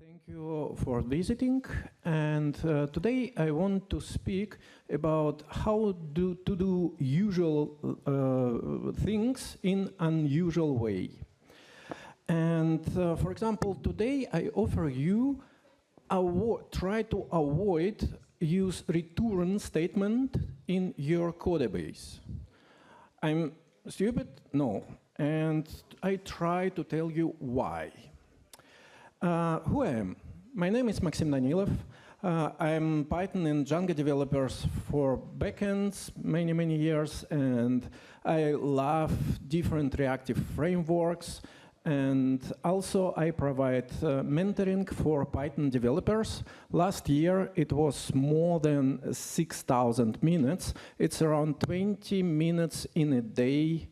Thank you for visiting, and today I want to speak about how to do usual things in unusual way. And for example, today I offer you try to avoid use return statement in your code base. I'm stupid? No. And I try to tell you why. Who I am? My name is Maxim Danilov. I'm Python and Django developers for backends many years, and I love different reactive frameworks. And also I provide mentoring for Python developers. Last year it was more than 6,000 minutes. It's around 20 minutes in a day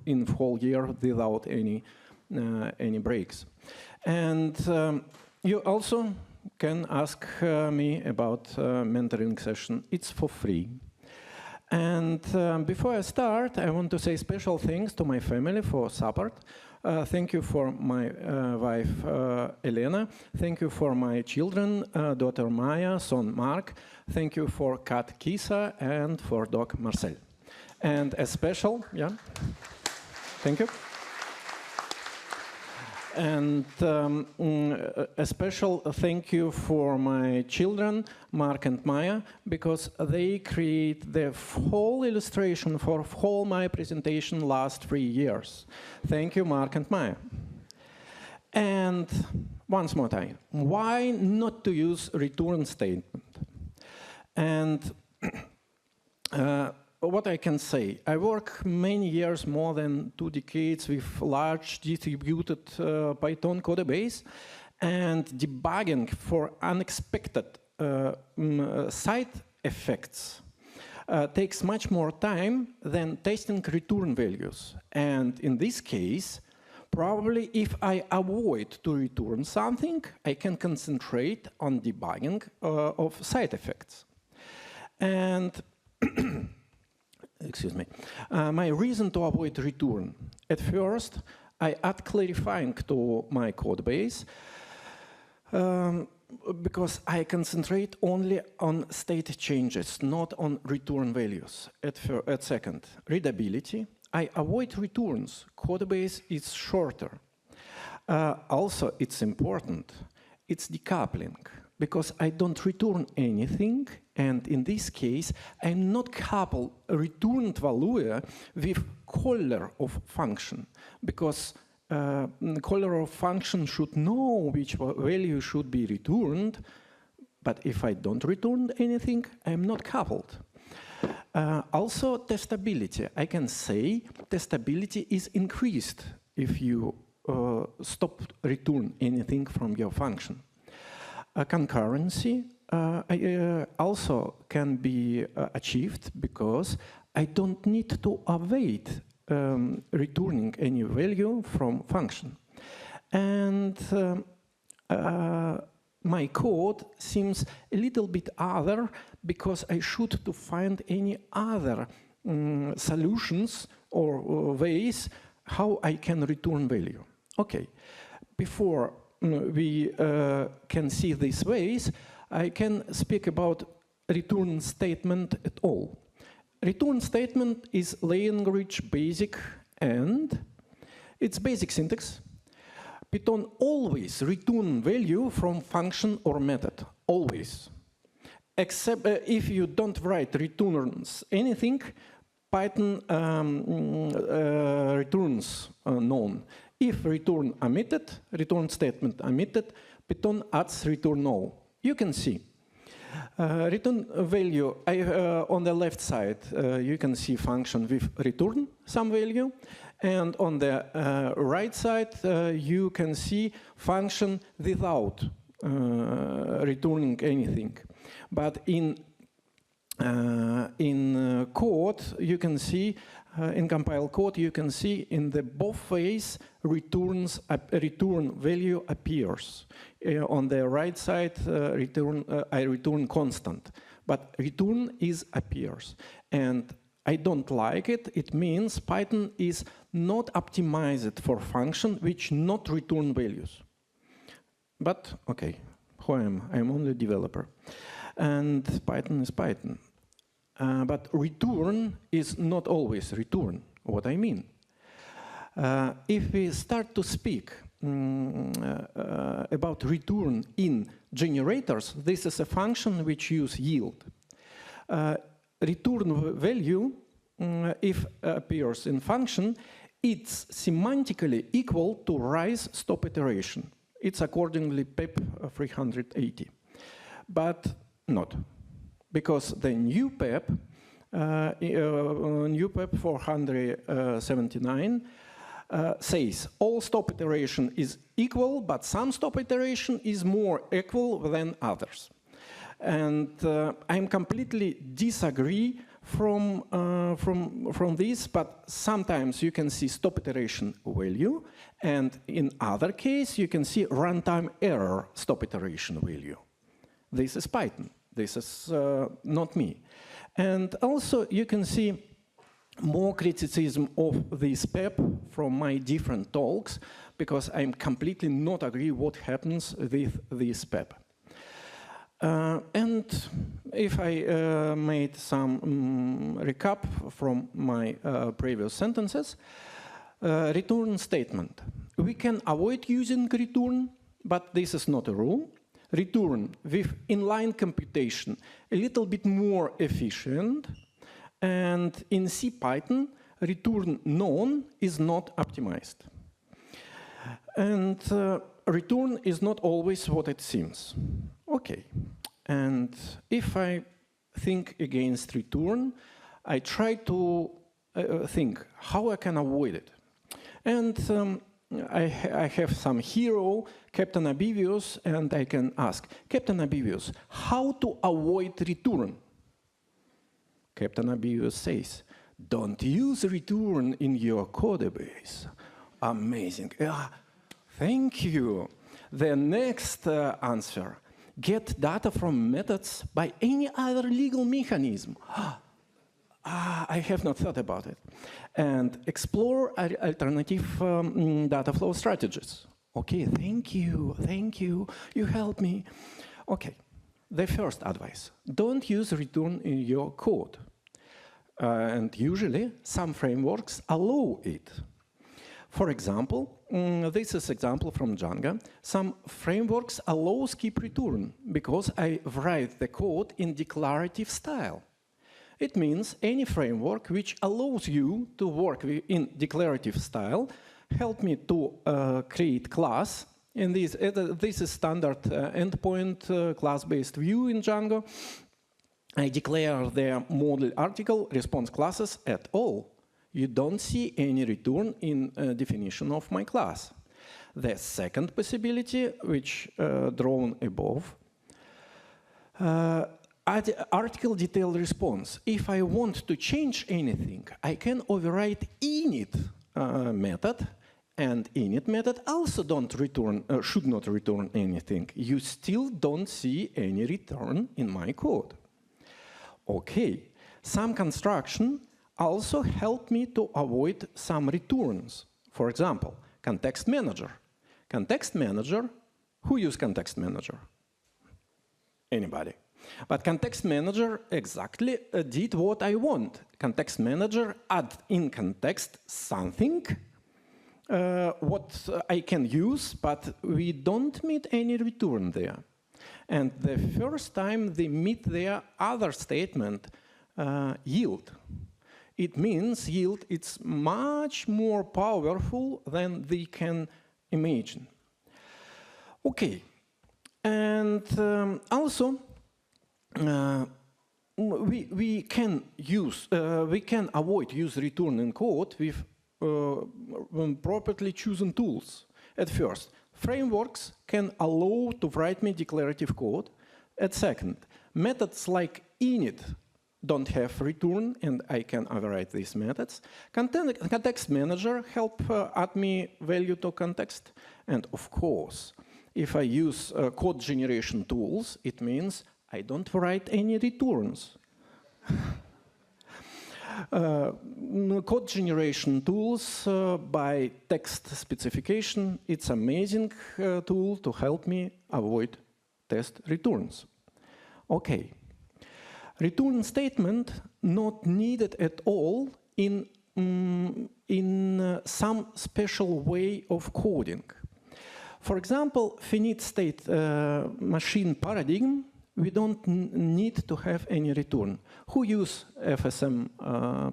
in whole year without any breaks. And you also can ask me about mentoring session. It's for free. And before I start, I want to say special thanks to my family for support. Thank you for my wife, Elena. Thank you for my children, daughter Maya, son Mark. Thank you for cat Kisa and for dog Marcel. And a special, thank you. And a special thank you for my children, Mark and Maya, because they create the whole illustration for whole my presentation last 3 years. Thank you, Mark and Maya. And once more time, why not to use return statement? And what I can say, I work many years, more than 2 decades, with large distributed Python code base, and debugging for unexpected side effects takes much more time than testing return values. And in this case, probably if I avoid to return something, I can concentrate on debugging of side effects. And excuse me, my reason to avoid return. At first, I add clarifying to my code base because I concentrate only on state changes, not on return values. At second, readability. I avoid returns. Code base is shorter. Also, it's important. It's decoupling, because I don't return anything, and in this case, I'm not couple returned value with caller of function, because caller of function should know which value should be returned, but if I don't return anything, I'm not coupled. Also, testability. I can say testability is increased if you stop return anything from your function. Concurrency also can be achieved because I don't need to await returning any value from function. And my code seems a little bit other because I should to find any other solutions or ways how I can return value. Okay, before we can see these ways, I can speak about return statement at all. Return statement is language basic, and it's basic syntax. Python always return value from function or method, always. Except if you don't write returns anything, Python returns none. If return omitted, return statement omitted, Python adds return null. You can see. Return value, on the left side, you can see function with return some value. And on the right side, you can see function without returning anything. But in code, you can see, in compile code, you can see in the both ways return value appears. On the right side, I return constant, but return appears. And I don't like it. It means Python is not optimized for function which not return values. But okay, who am I? I'm only a developer. And Python is Python. But return is not always return. What I mean? If we start to speak about return in generators, this is a function which use yield. Return value, if appears in function, it's semantically equal to rise stop iteration. It's accordingly PEP 380. But not, because the new PEP, new PEP 479, says all stop iteration is equal, but some stop iteration is more equal than others. And I'm completely disagree from this, but sometimes you can see stop iteration value, and in other case you can see runtime error stop iteration value. This is Python. This is not me. And also you can see more criticism of this PEP from my different talks, because I'm completely not agree what happens with this PEP. And if I made some recap from my previous sentences, return statement. We can avoid using return, but this is not a rule. Return with inline computation a little bit more efficient, and in CPython, return none is not optimized. And return is not always what it seems. Okay, and if I think against return, I try to think how I can avoid it. And I have some hero, Captain Abivius, and I can ask, Captain Abivius, how to avoid return? Captain Abivius says, don't use return in your codebase. Amazing. Thank you. The next answer, get data from methods by any other legal mechanism. I have not thought about it. And explore alternative data flow strategies. Okay, thank you, you helped me. Okay, the first advice, don't use return in your code. And usually, some frameworks allow it. For example, this is example from Django. Some frameworks allow skip return because I write the code in declarative style. It means any framework which allows you to work in declarative style help me to create class. And this is standard endpoint class-based view in Django. I declare the model article response classes at all. You don't see any return in definition of my class. The second possibility, which drawn above, article detail response. If I want to change anything, I can override init method, and init method also don't return, should not return anything. You still don't see any return in my code. Okay, some construction also help me to avoid some returns. For example, context manager. Context manager, who use context manager? Anybody. But context manager exactly did what I want. Context manager add in context something what I can use, but we don't meet any return there. And the first time they meet their other statement, yield. It means yield it's much more powerful than they can imagine. Okay, and also we can avoid use return in code with properly chosen tools. At first, frameworks can allow to write me declarative code. At second, methods like init don't have return, and I can override these methods. Context manager help add me value to context. And of course, if I use code generation tools, it means I don't write any returns. Code generation tools by text specification. It's amazing tool to help me avoid test returns. Okay. Return statement not needed at all in some special way of coding. For example, finite state machine paradigm, we don't need to have any return. Who use FSM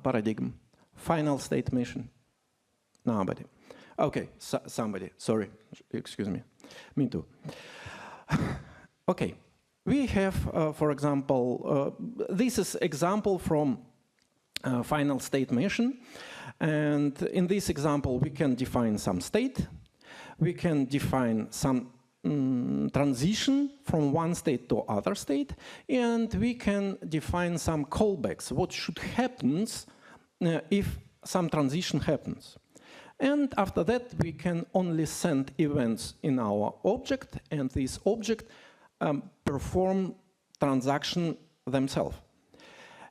paradigm? Final state machine? Nobody. Okay, somebody, sorry, excuse me. Me too. Okay, we have, for example, this is example from final state machine. And in this example, we can define some state. We can define some transition from one state to other state, and we can define some callbacks, what should happen if some transition happens. And after that, we can only send events in our object, and this object perform transaction themselves.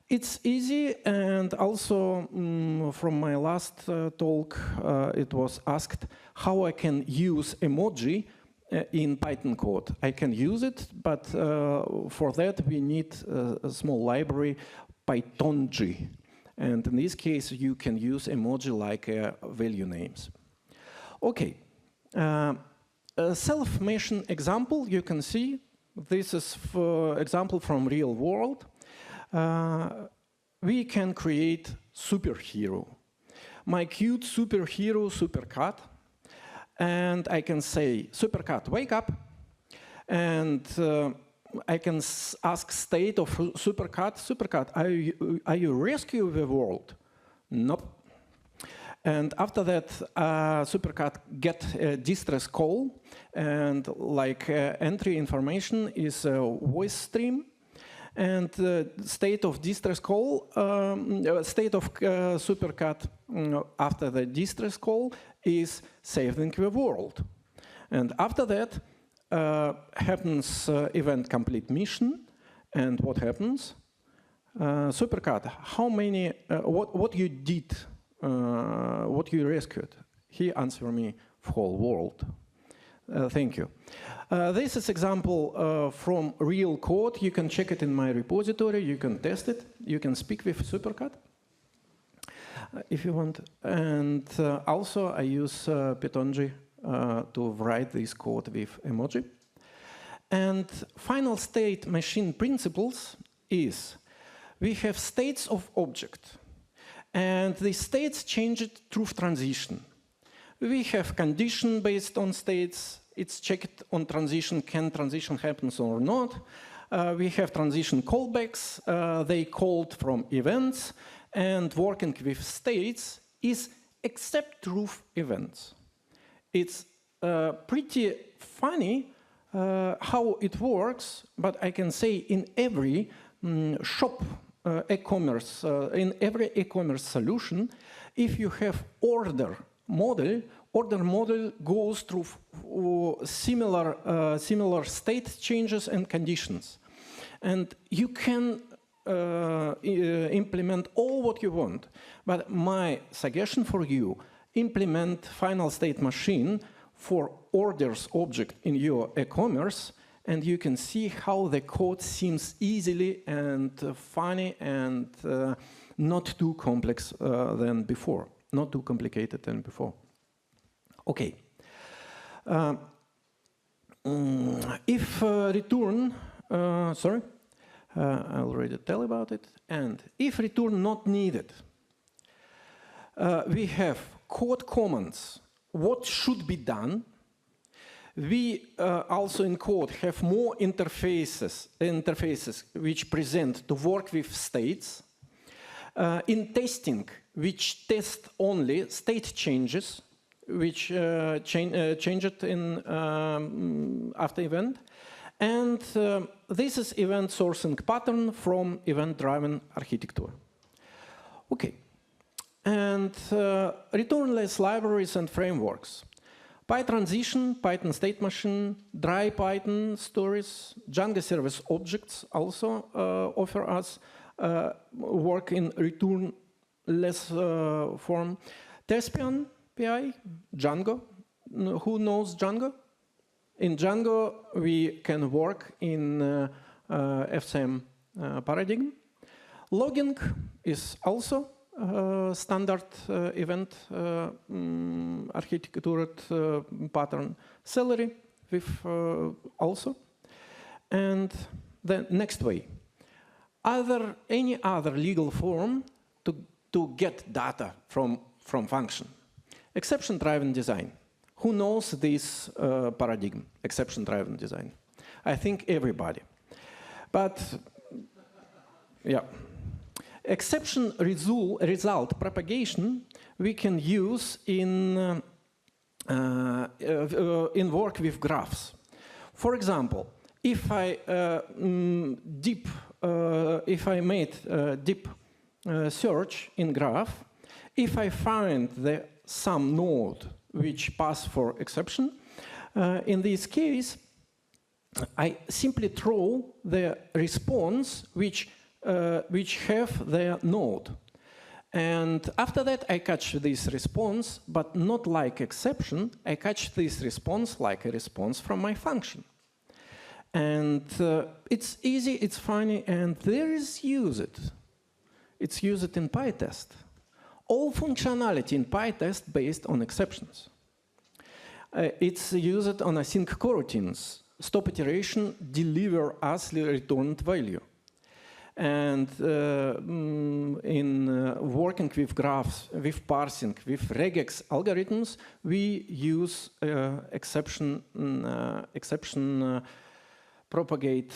It's easy, and also from my last talk, it was asked how I can use emoji in Python code. I can use it, but for that we need a small library, Pythongy. And in this case, you can use emoji like value names. Okay, a self-mention example, you can see. This is for example from real world. We can create superhero. My cute superhero, Supercat. And I can say, Supercat, wake up. And I can ask state of Supercat, Supercat, are you rescue the world? Nope. And after that, Supercat get a distress call. And like entry information is a voice stream. And state of distress call, state of Supercat after the distress call is saving the world. And after that happens event complete mission. And what happens? Supercat, how many, what you did, what you rescued? He answered me, whole world. Thank you. This is example from real code. You can check it in my repository. You can test it. You can speak with Supercat if you want. And also I use Pythongy to write this code with emoji. And final state machine principles is we have states of object. And the states change it through transition. We have condition based on states. It's checked on transition, can transition happens or not. We have transition callbacks. They called from events. And working with states is except through events. It's pretty funny how it works, but I can say in every shop e-commerce, in every e-commerce solution, if you have order model goes through similar state changes and conditions. And you can implement all what you want. But my suggestion for you, implement final state machine for orders object in your e-commerce, and you can see how the code seems easily and funny and not too complex than before, not too complicated than before. Okay. If return, sorry, I already tell about it. And if return not needed, we have code commands. What should be done? We also in code have more interfaces which present to work with states. In testing, which test only state changes, which change it in after event. And this is event sourcing pattern from event-driven architecture. Okay. And returnless libraries and frameworks. PyTransition, Python state machine, dry Python stories, Django service objects also offer us work in return less form. Tespian PI, Django. Who knows Django? In Django, we can work in FCM paradigm. Logging is also standard event architectured pattern. Celery with also. And the next way, any other legal form to get data from function. Exception-driven design. Who knows this paradigm, exception-driven design? I think everybody. But, yeah. Exception result propagation we can use in work with graphs. For example, if I made deep search in graph, if I find some node which pass for exception, in this case, I simply throw the response which have their node. And after that, I catch this response, but not like exception. I catch this response like a response from my function. And it's easy, it's funny, and there is used. It's used in PyTest. All functionality in PyTest based on exceptions. It's used on async coroutines. Stop iteration, deliver us returned value. And in working with graphs, with parsing, with regex algorithms, we use exception propagate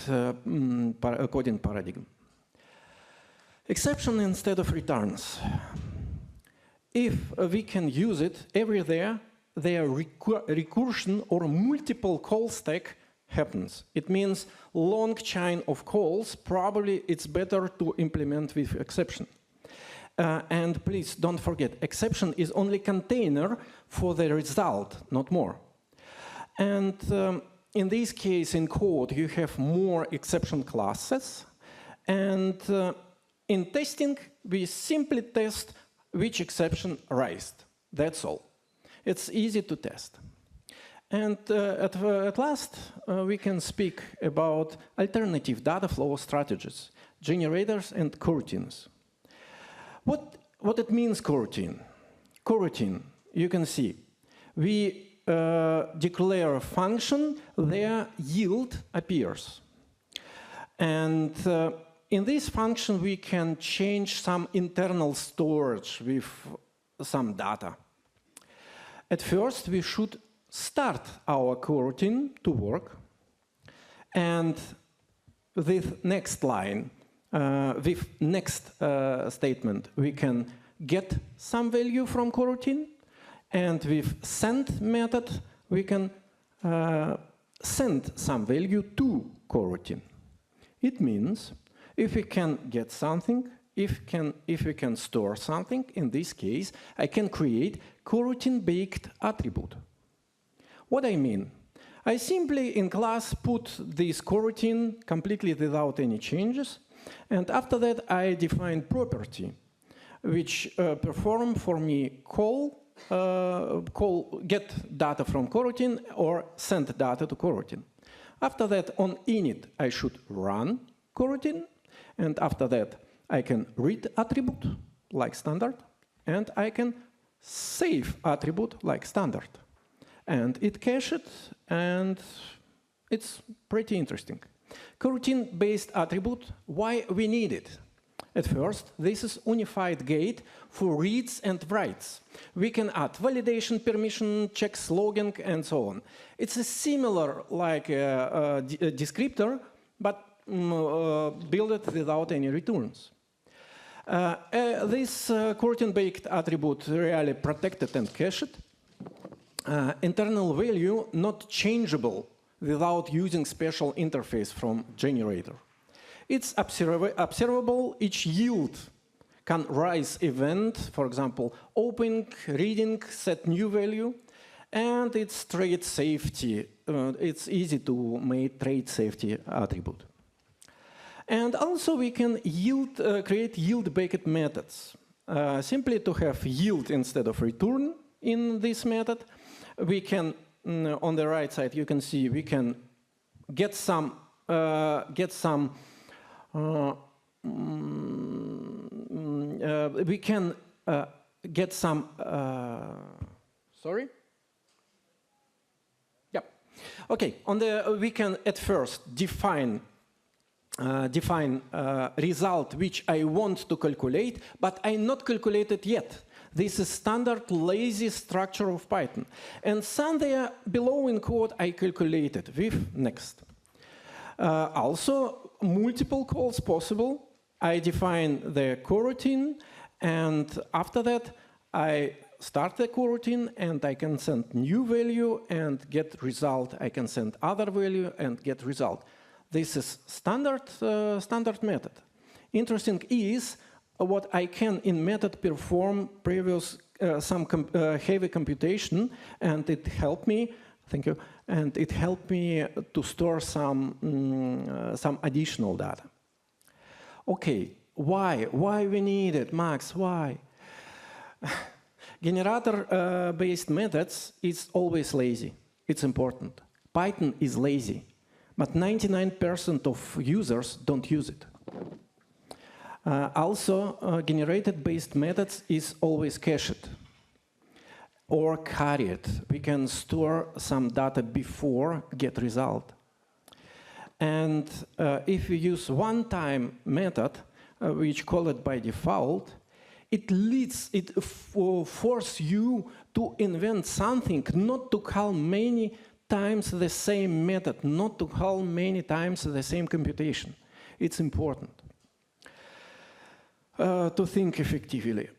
coding paradigm. Exception instead of returns. If we can use it everywhere, their recursion or multiple call stack happens. It means long chain of calls, probably it's better to implement with exception. And please don't forget, exception is only container for the result, not more. And in this case, in code, you have more exception classes. And in testing, we simply test which exception raised. That's all. It's easy to test. And at last, we can speak about alternative data flow strategies, generators and coroutines. What it means, coroutine? Coroutine, you can see, we declare a function, their yield appears. And in this function, we can change some internal storage with some data. At first, we should start our coroutine to work, and with next line, with next statement, we can get some value from coroutine, and with send method, we can send some value to coroutine. It means if we can get something, if we can store something, in this case, I can create coroutine-baked attribute. What I mean? I simply in class put this coroutine completely without any changes, and after that I define property which perform for me get data from coroutine or send data to coroutine. After that on init I should run coroutine, and after that I can read attribute like standard, and I can save attribute like standard. And it cached, and it's pretty interesting. Coroutine-based attribute, why we need it? At first, this is unified gate for reads and writes. We can add validation, permission, checks, logging, and so on. It's a similar like a descriptor, but build it without any returns. This coroutine-baked attribute really protected and cached. Internal value not changeable without using special interface from generator. It's observable, each yield can raise event, for example, opening, reading, set new value, and it's trade safety. It's easy to make trade safety attribute. And also we can create yield-baked methods. simply to have yield instead of return in this method. We can, on the right side, you can see we can get some sorry? Yeah. Okay, we can at first define result which I want to calculate, but I not calculated yet. This is standard lazy structure of Python. And somewhere below in code I calculated with next. Also, multiple calls possible. I define the coroutine, and after that I start the coroutine and I can send new value and get result. I can send other value and get result. This is standard method. Interesting is what I can in method perform previous some heavy computation, and it helped me. Thank you. And it helped me to store some additional data. Okay, why? Why we need it, Max? Why? Generator-based methods is always lazy. It's important. Python is lazy, but 99% of users don't use it. Also, generated-based methods is always cached or carried. We can store some data before get result. And if you use one-time method, which call it by default, it forces you to invent something, not to call many times the same method, not to call many times the same computation. It's important to think effectively.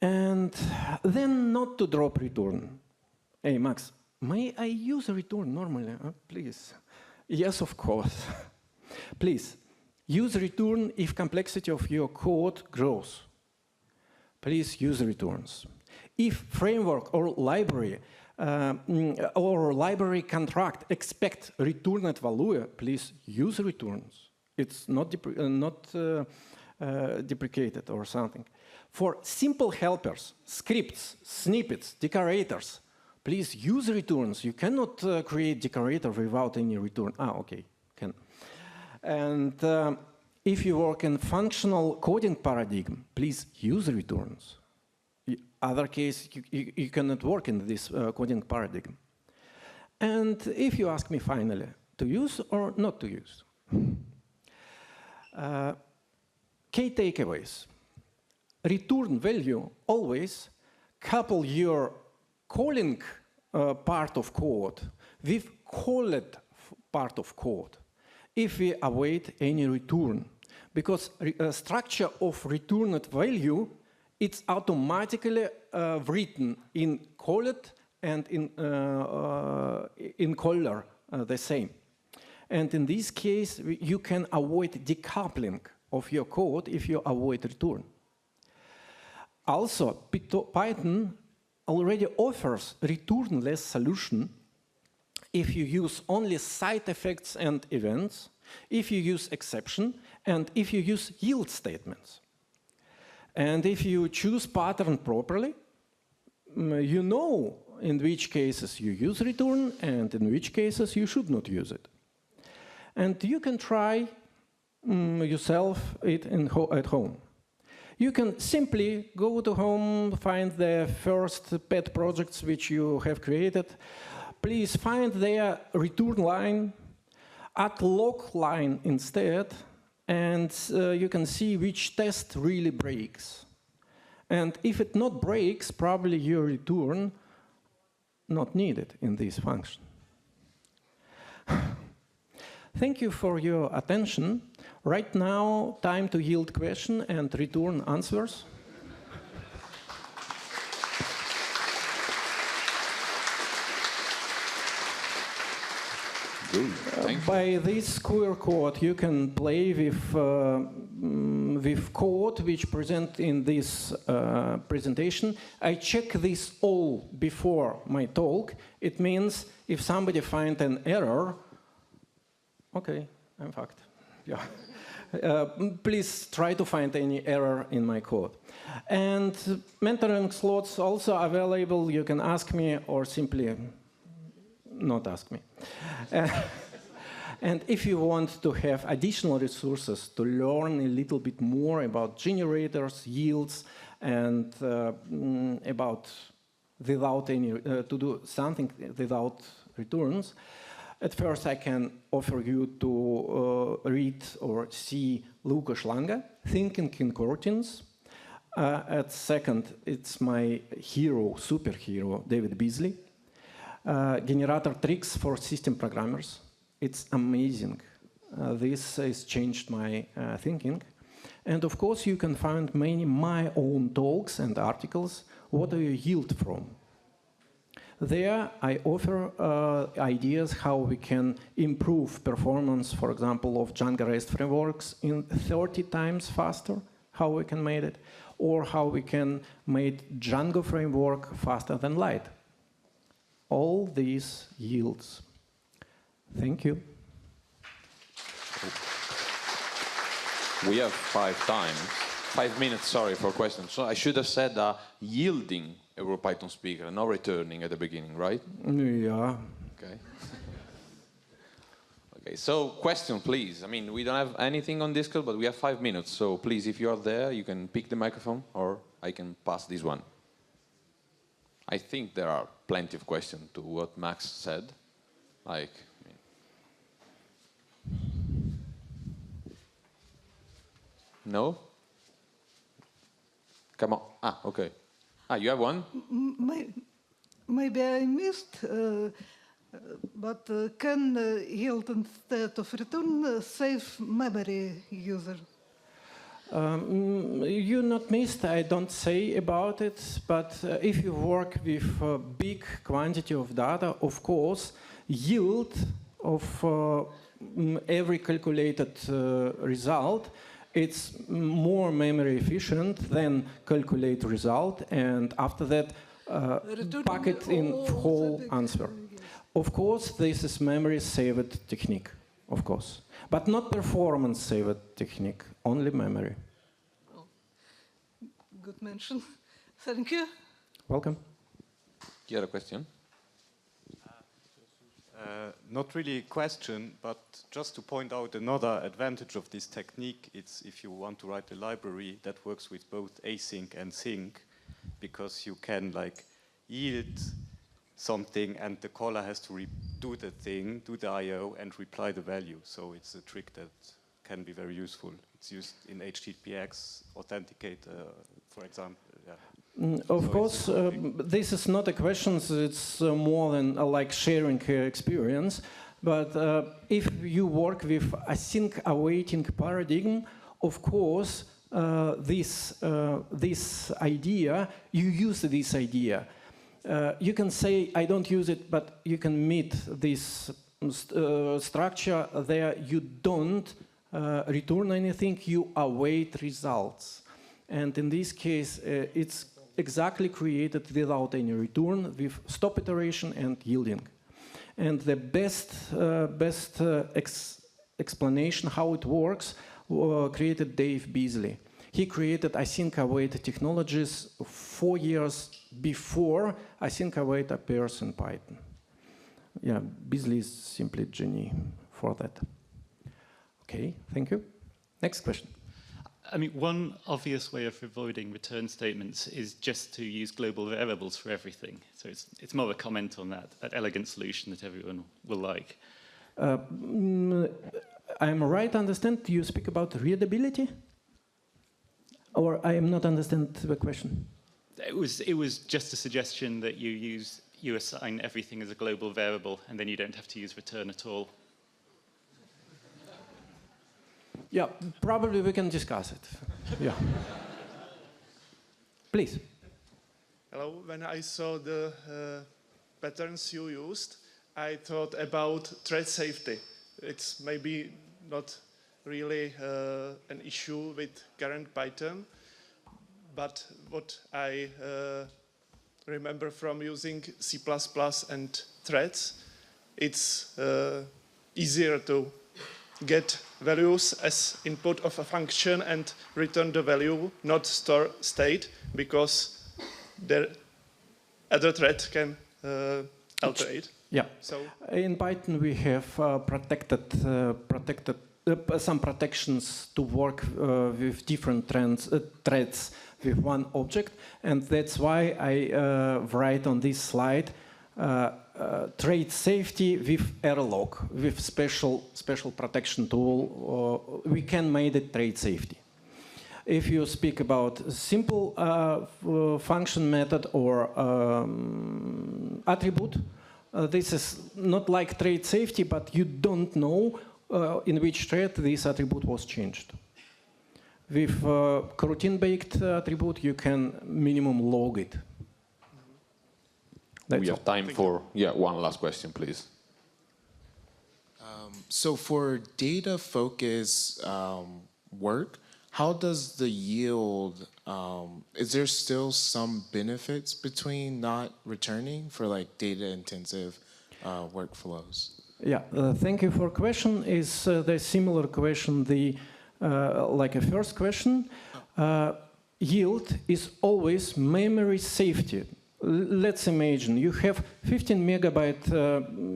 And then not to drop return. Hey, Max, may I use a return normally? Please. Yes, of course. Please, use return if complexity of your code grows. Please use returns. If framework or library contract expect returned value, please use returns. It's not deprecated or something. For simple helpers, scripts, snippets, decorators, please use returns. You cannot create decorator without any return. Okay, can. And if you work in functional coding paradigm, please use returns. Other case, you cannot work in this coding paradigm. And if you ask me finally, to use or not to use? Key takeaways. Return value always couple your calling part of code with called part of code if we await any return. Because structure of returned value, it's automatically written in called and in caller the same. And in this case, you can avoid decoupling of your code if you avoid return. Also, Python already offers returnless solution if you use only side effects and events, if you use exception, and if you use yield statements. And if you choose pattern properly, you know in which cases you use return and in which cases you should not use it. And you can try yourself it at home. You can simply go to home, find the first pet projects which you have created. Please find their return line, add log line instead, and you can see which test really breaks. And if it not breaks, probably your return not needed in this function. Thank you for your attention. Right now, time to yield question and return answers. Good. Thank you. By this QR code, you can play with code which present in this presentation. I check this all before my talk. It means if somebody finds an error, okay, I'm fucked. Yeah. Please try to find any error in my code. And mentoring slots also available. You can ask me or simply not ask me. And if you want to have additional resources to learn a little bit more about generators, yields, and about without any to do something without returns, at first I can offer you to read or see Lukas Lange, Thinking in Coroutines. At second, it's my hero, superhero, David Beasley. Generator tricks for system programmers. It's amazing. This has changed my thinking. And of course, you can find many my own talks and articles. What do you yield from? There, I offer ideas how we can improve performance, for example, of Django REST frameworks in 30 times faster, how we can make it, or how we can make Django framework faster than Lite. All these yields. Thank you. We have 5 minutes, sorry, for questions. So I should have said yielding EuroPython speaker, not returning at the beginning, right? Yeah. Okay. Okay, so question, please. I mean, we don't have anything on Discord, but we have 5 minutes. So please, if you are there, you can pick the microphone, or I can pass this one. I think there are plenty of questions to what Max said. Like, no? Come on. Ah, okay. Ah, you have one? Maybe I missed, but can yield instead of return save memory user? You not missed, I don't say about it, but if you work with a big quantity of data, of course, yield of every calculated result, it's more memory efficient than calculate result, and after that, pack it in whole answer. Of course, this is memory saved technique, of course, but not performance saved technique, only memory. Oh. Good mention. Thank you. Welcome. You had a question? Not really a question, but just to point out another advantage of this technique, it's if you want to write a library that works with both async and sync, because you can like yield something and the caller has to do the thing, do the I/O and reply the value. So it's a trick that can be very useful. It's used in HTTPX, authenticate, for example. Yeah. Of course, this is not a question, it's more than like sharing experience. But if you work with async awaiting paradigm, of course, this idea, you use this idea. You can say, I don't use it, but you can meet this structure there. You don't return anything, you await results. And in this case, it's exactly created without any return, with stop iteration and yielding. And the best explanation how it works created Dave Beasley. He created async await technologies 4 years before async await appears in Python. Yeah, Beasley is simply genie for that. Okay, thank you. Next question. I mean, one obvious way of avoiding return statements is just to use global variables for everything. So it's more of a comment on that elegant solution that everyone will like. I'm right to understand you speak about readability? Or I am not understand the question? It was just a suggestion that you assign everything as a global variable and then you don't have to use return at all. Yeah, probably we can discuss it. Yeah. Please. Hello. When I saw the patterns you used, I thought about thread safety. It's maybe not really an issue with current Python, but what I remember from using C++ and threads, it's easier to get values as input of a function and return the value, not store state, because the other thread can alter it. Yeah. So in Python we have some protections to work with different threads with one object, and that's why I write on this slide trade safety with error-log, with special protection tool. We can make it trade safety. If you speak about simple function method or attribute, this is not like trade safety, but you don't know in which thread this attribute was changed. With coroutine-baked attribute, you can minimum log it. We have time for one last question, please. So for data focus work, how does the yield, is there still some benefits between not returning for like data intensive workflows? Yeah, thank you for question. Is the similar question, like a first question? Yield is always memory safety. Let's imagine you have 15 megabyte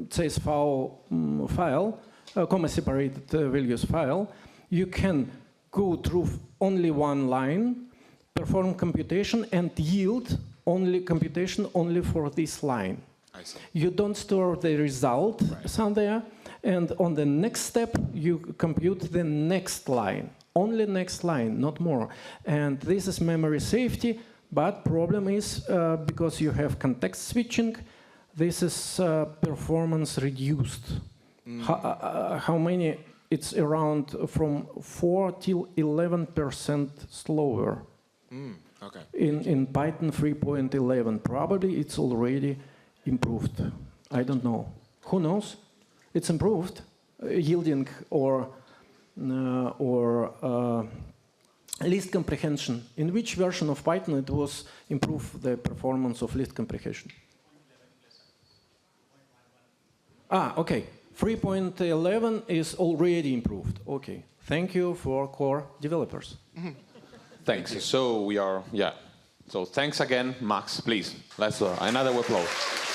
CSV file, comma-separated values file. You can go through only one line, perform computation, and yield only computation only for this line. I see. You don't store the result somewhere, and on the next step you compute the next line, only next line, not more. And this is memory safety, but problem is because you have context switching, this is performance reduced. How many? It's around from 4 till 11% slower. Okay. In Python 3.11, probably it's already improved. I don't know. Who knows? It's improved, yielding or list comprehension. In which version of Python it was improved the performance of list comprehension? Okay. 3.11 is already improved. Okay. Thank you for core developers. Thanks. So we are, So thanks again, Max. Please, let's another applause.